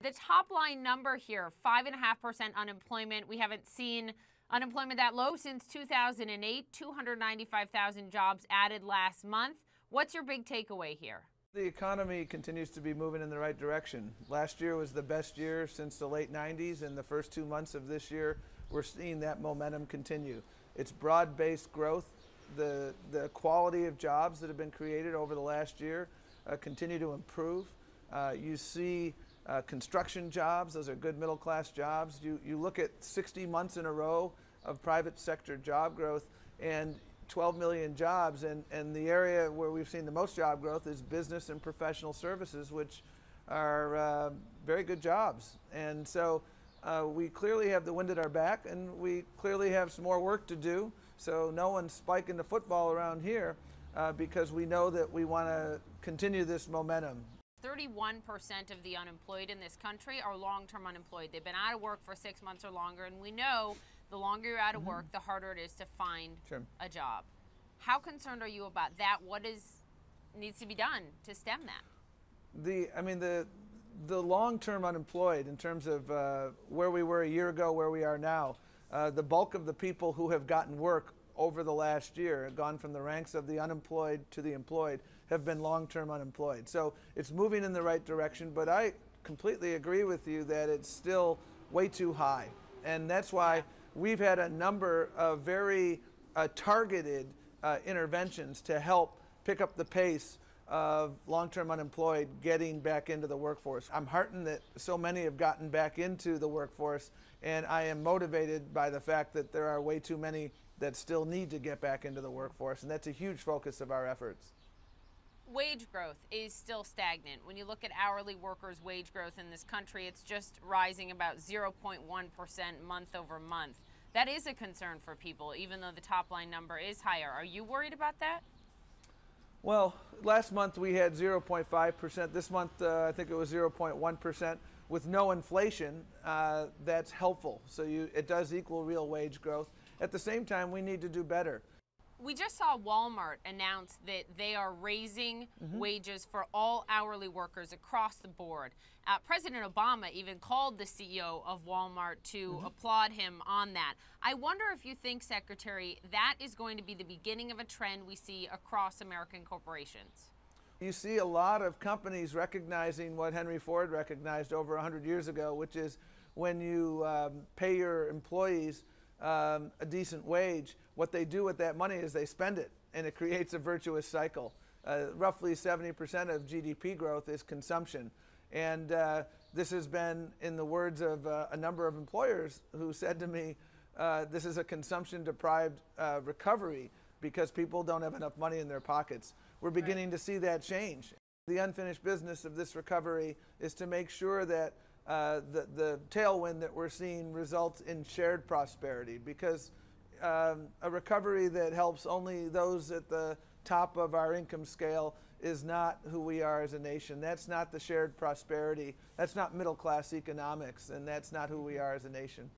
The top line number here, 5.5% unemployment. We haven't seen unemployment that low since 2008, 295,000 jobs added last month. What's your big takeaway here? The economy continues to be moving in the right direction. Last year was the best year since the late 90s, and the first 2 months of this year, we're seeing that momentum continue. It's broad-based growth. The quality of jobs that have been created over the last year continue to improve. You see construction jobs, those are good middle-class jobs. You look at 60 months in a row of private sector job growth and 12 million jobs, and the area where we've seen the most job growth is business and professional services, which are very good jobs. And so we clearly have the wind at our back, and we clearly have some more work to do. So no one's spiking the football around here because we know that we want to continue this momentum. 31% of the unemployed in this country are long-term unemployed. They've been out of work for 6 months or longer, and we know the longer you're out of work, the harder it is to find a job. How concerned are you about that? What needs to be done to stem that? The long-term unemployed, in terms of where we were a year ago, where we are now, the bulk of the people who have gotten work over the last year, gone from the ranks of the unemployed to the employed, have been long-term unemployed. So it's moving in the right direction, but I completely agree with you that it's still way too high. And that's why we've had a number of very targeted interventions to help pick up the pace of long-term unemployed getting back into the workforce. I'm heartened that so many have gotten back into the workforce, and I am motivated by the fact that there are way too many that still need to get back into the workforce, and that's a huge focus of our efforts. Wage growth is still stagnant. When you look at hourly workers' wage growth in this country, it's just rising about 0.1% month over month. That is a concern for people, even though the top line number is higher. Are you worried about that? Well, last month we had 0.5%. This month I think it was 0.1%. With no inflation, that's helpful. So it does equal real wage growth. At the same time, we need to do better. We just saw Walmart announce that they are raising wages for all hourly workers across the board. President Obama even called the CEO of Walmart to applaud him on that. I wonder if you think, Secretary, that is going to be the beginning of a trend we see across American corporations. You see a lot of companies recognizing what Henry Ford recognized over 100 years ago, which is when you pay your employees a decent wage, what they do with that money is they spend it, and it creates a virtuous cycle. Roughly 70% of GDP growth is consumption. And this has been, in the words of a number of employers who said to me, this is a consumption-deprived recovery because people don't have enough money in their pockets. We're beginning to see that change. The unfinished business of this recovery is to make sure that the tailwind that we're seeing results in shared prosperity, because a recovery that helps only those at the top of our income scale is not who we are as a nation. That's not the shared prosperity. That's not middle-class economics, and that's not who we are as a nation.